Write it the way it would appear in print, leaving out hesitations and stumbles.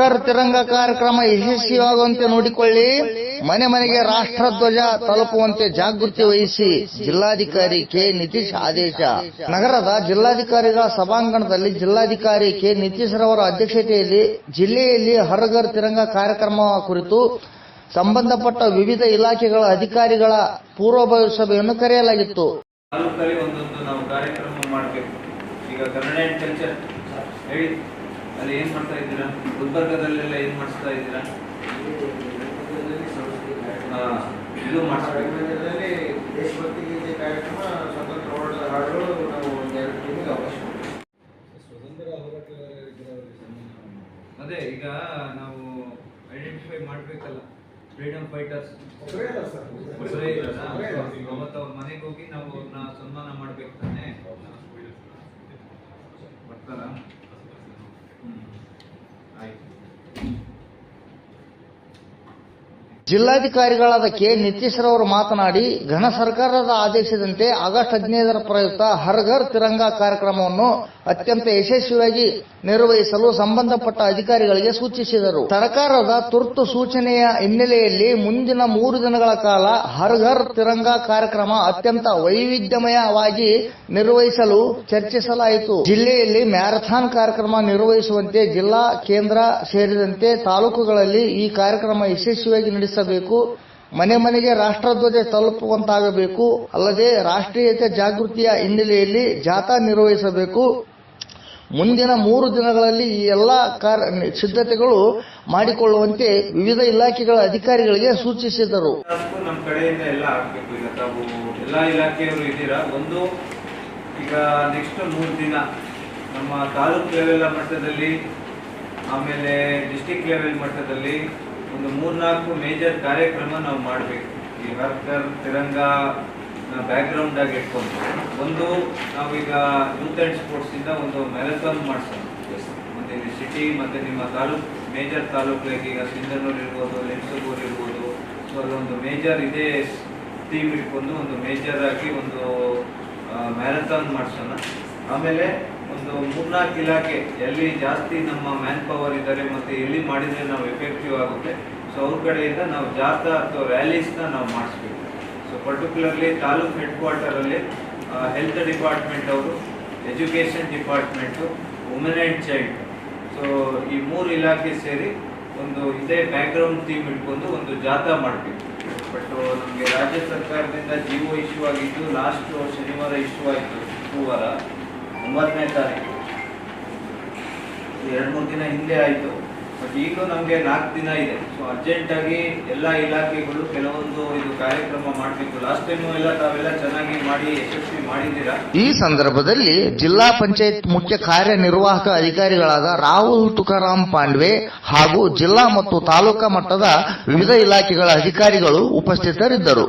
ಘರ್ ತಿರಂಗ ಕಾರ್ಯಕ್ರಮ ಯಶಸ್ವಿಯಾಗುವಂತೆ ನೋಡಿಕೊಳ್ಳಿ, ಮನೆ ಮನೆಗೆ ರಾಷ್ಟ್ರಧ್ವಜ ತಲುಪುವಂತೆ ಜಾಗೃತಿ ವಹಿಸಿ ಜಿಲ್ಲಾಧಿಕಾರಿ ಕೆ ನಿತೀಶ್ ಆದೇಶ. ನಗರದ ಜಿಲ್ಲಾಧಿಕಾರಿಗಳ ಸಭಾಂಗಣದಲ್ಲಿ ಜಿಲ್ಲಾಧಿಕಾರಿ ಕೆ ನಿತೀಶ್ ರವರ ಅಧ್ಯಕ್ಷತೆಯಲ್ಲಿ ಜಿಲ್ಲೆಯಲ್ಲಿ ಹರ್ ಘರ್ ತಿರಂಗ ಕಾರ್ಯಕ್ರಮ ಕುರಿತು ಸಂಬಂಧಪಟ್ಟ ವಿವಿಧ ಇಲಾಖೆಗಳ ಅಧಿಕಾರಿಗಳ ಪೂರ್ವಭಾವಿ ಸಭೆಯನ್ನು ಕರೆಯಲಾಗಿತ್ತು. ತಾಲೂಕಲ್ಲಿ ಒಂದೊಂದು ನಾವು ಕಾರ್ಯಕ್ರಮ ಮಾಡಬೇಕು. ಈಗ ಕನ್ನಡ ಅಂಡ್ ಕಲ್ಚರ್ ಹೇಳಿ, ಅಲ್ಲಿ ಏನ್ ಮಾಡ್ತಾ ಇದ್ದೀರಾ? ಗುಲ್ಬರ್ಗದಲ್ಲೆಲ್ಲ ಏನ್ ಮಾಡಿಸ್ತಾ ಇದ್ದೀರಾ? ಇದು ಮಾಡಿಸ್ಬೇಕು. ದೇಶಭಕ್ತಿ ಗೀತೆ ಕಾರ್ಯಕ್ರಮ, ಸ್ವತಂತ್ರ ಹೋರಾಟದ ಹಾಡುಗಳು ನಾವು 2 ಟೀಮಿಗೆ ಅವಕಾಶ ಕೊಡ್ತೀವಿ. ಸ್ವತಂತ್ರ ಹೋರಾಟಗಾರರಿಗೆ ಅದೇ ಈಗ ನಾವು ಐಡೆಂಟಿಫೈ ಮಾಡಬೇಕಲ್ಲ, ಫ್ರೀಡಮ್ ಫೈಟರ್ಸ್ ಅವತ್ತು ಅವ್ರ ಮನೆಗೆ ಹೋಗಿ ನಾವು ಅವ್ರನ್ನ ಸನ್ಮಾನ ಮಾಡ್ಬೇಕು ತಾನೆ. ಬರ್ತಾರ? ಆಯ್ತು. ಜಿಲ್ಲಾಧಿಕಾರಿಗಳಾದ ಕೆ ನಿತೀಶ್ ರವರು ಮಾತನಾಡಿ, ಘನ ಸರ್ಕಾರದ ಆದೇಶದಂತೆ ಆಗಸ್ಟ್ 15ರ ಪ್ರಯುಕ್ತ ಹರ್ ಘರ್ ತಿರಂಗ ಕಾರ್ಯಕ್ರಮವನ್ನು ಅತ್ಯಂತ ಯಶಸ್ವಿಯಾಗಿ ನಿರ್ವಹಿಸಲು ಸಂಬಂಧಪಟ್ಟ ಅಧಿಕಾರಿಗಳಿಗೆ ಸೂಚಿಸಿದರು. ಸರ್ಕಾರದ ತುರ್ತು ಸೂಚನೆಯ ಹಿನ್ನೆಲೆಯಲ್ಲಿ ಮುಂದಿನ 3 ದಿನಗಳ ಕಾಲ ಹರ್ ಘರ್ ತಿರಂಗ ಕಾರ್ಯಕ್ರಮ ಅತ್ಯಂತ ವೈವಿಧ್ಯಮಯವಾಗಿ ನಿರ್ವಹಿಸಲು ಚರ್ಚಿಸಲಾಯಿತು. ಜಿಲ್ಲೆಯಲ್ಲಿ ಮ್ಯಾರಥಾನ್ ಕಾರ್ಯಕ್ರಮ ನಿರ್ವಹಿಸುವಂತೆ ಜಿಲ್ಲಾ ಕೇಂದ್ರ ಸೇರಿದಂತೆ ತಾಲೂಕುಗಳಲ್ಲಿ ಈ ಕಾರ್ಯಕ್ರಮ ಯಶಸ್ವಿಯಾಗಿ ನಡೆಸಬೇಕು. ಮನೆ ಮನೆಗೆ ರಾಷ್ಟ್ರಧ್ವಜ ತಲುಪುವಂತಾಗಬೇಕು. ಅಲ್ಲದೆ ರಾಷ್ಟ್ರೀಯತೆ ಜಾಗೃತಿಯ ಹಿನ್ನೆಲೆಯಲ್ಲಿ ಜಾಥಾ ನಿರ್ವಹಿಸಬೇಕು. ಮುಂದಿನ 3 ದಿನಗಳಲ್ಲಿ ಈ ಎಲ್ಲ ಸಿದ್ಧತೆಗಳು ಮಾಡಿಕೊಳ್ಳುವಂತೆ ವಿವಿಧ ಇಲಾಖೆಗಳ ಅಧಿಕಾರಿಗಳಿಗೆ ಸೂಚಿಸಿದರು. ನಮ್ಮ ಕಡೆಯಿಂದ ಎಲ್ಲ ಆಗ್ಬೇಕು. ಈಗ ತಾವು ಎಲ್ಲ ಇಲಾಖೆಯವರು ಇದ್ದೀರಾ. ಒಂದು ಈಗ ನೆಕ್ಸ್ಟ್ 3 ದಿನ ನಮ್ಮ ತಾಲೂಕ್ ಲೆವೆಲ್ ಮಟ್ಟದಲ್ಲಿ, ಆಮೇಲೆ ಡಿಸ್ಟಿಕ್ ಲೆವೆಲ್ ಮಟ್ಟದಲ್ಲಿ ಒಂದು 3-4 ಮೇಜರ್ ಕಾರ್ಯಕ್ರಮ ನಾವು ಮಾಡಬೇಕು. ಈ ಹರ್ ಘರ್ ತಿರಂಗ ಬ್ಯಾಕ್ಗ್ರೌಂಡ್ ಆಗಿ ಇಟ್ಕೊಂಡು ಒಂದು ನಾವೀಗ ಯೂತ್ ಆ್ಯಂಡ್ ಸ್ಪೋರ್ಟ್ಸ್ ಇಂದ ಒಂದು ಮ್ಯಾರಥಾನ್ ಮಾಡಿಸೋಣ. ಮತ್ತೆ ಇಲ್ಲಿ ಸಿಟಿ ಮತ್ತೆ ನಿಮ್ಮ ತಾಲೂಕ್ ಮೇಜರ್ ತಾಲೂಕಿಗೆ, ಈಗ ಸಿಂಧನೂರು ಇರ್ಬೋದು, ಲಿಂಗಸೂರು ಇರ್ಬೋದು, ಸೊ ಅದೊಂದು ಮೇಜರ್ ಇದೇ ಥೀಮ್ ಇಟ್ಕೊಂಡು ಒಂದು ಮೇಜರ್ ಆಗಿ ಒಂದು ಮ್ಯಾರಥಾನ್ ಮಾಡಿಸೋಣ. ಆಮೇಲೆ ಒಂದು 3-4 ಇಲಾಖೆ ಎಲ್ಲಿ ಜಾಸ್ತಿ ನಮ್ಮ ಮ್ಯಾನ್ ಪವರ್ ಇದ್ದಾರೆ ಮತ್ತೆ ಎಲ್ಲಿ ಮಾಡಿದ್ರೆ ನಾವು ಎಫೆಕ್ಟಿವ್ ಆಗುತ್ತೆ, ಸೊ ಅವ್ರ ಕಡೆಯಿಂದ ನಾವು ಜಾಥಾ ಅಥವಾ ರ್ಯಾಲೀಸ್ನ ನಾವು ಮಾಡಿಸ್ಬೇಕು. ಸೊ ಪರ್ಟಿಕ್ಯುಲರ್ಲಿ ತಾಲೂಕ್ ಹೆಡ್ ಕ್ವಾರ್ಟರಲ್ಲಿ ಹೆಲ್ತ್ ಡಿಪಾರ್ಟ್ಮೆಂಟ್ ಅವರು, education department, women and child, so ಈ 3 ಇಲಾಖೆ ಸೇರಿ ಒಂದು ಇದೇ ಬ್ಯಾಕ್ಗ್ರೌಂಡ್ ಥೀಮ್ ಇಟ್ಕೊಂಡು ಒಂದು ಜಾಥಾ ಮಾಡಬೇಕು. ಬಟ್ ನಮಗೆ ರಾಜ್ಯ ಸರ್ಕಾರದಿಂದ ಜಿಒ ಇಶ್ಯೂ ಆಗಿದ್ದು ಲಾಸ್ಟ್ ಶನಿವಾರ ಇಶ್ಯೂ ಆಯಿತು, ಗುರುವಾರ 9ನೇ ತಾರೀಕು, 2-3 ದಿನ ಹಿಂದೆ ಆಯಿತು. ಬಟ್ ಈಗಲೂ ನಮಗೆ 4 ದಿನ ಇದೆ. ಸೊ ಅರ್ಜೆಂಟಾಗಿ ಎಲ್ಲ ಇಲಾಖೆಗಳು ಕೆಲವೊಂದು ಇದು ಕಾರ್ಯಕ್ರಮ ಮಾಡಬೇಕು. ಲಾಸ್ಟ್ ಟೈಮು ಎಲ್ಲ ತಾವೆಲ್ಲ ಚೆನ್ನಾಗಿ ಮಾಡಿ ಯಶಸ್ವಿ ಮಾಡಿದ್ದೀರಾ. ಈ ಸಂದರ್ಭದಲ್ಲಿ ಜಿಲ್ಲಾ ಪಂಚಾಯತ್ ಮುಖ್ಯ ಕಾರ್ಯನಿರ್ವಾಹಕ ಅಧಿಕಾರಿಗಳಾದ ರಾಹುಲ್ ತುಕಾರಾಮ್ ಪಾಂಡ್ವೆ ಹಾಗೂ ಜಿಲ್ಲಾ ಮತ್ತು ತಾಲೂಕಾ ಮಟ್ಟದ ವಿವಿಧ ಇಲಾಖೆಗಳ ಅಧಿಕಾರಿಗಳು ಉಪಸ್ಥಿತರಿದ್ದರು.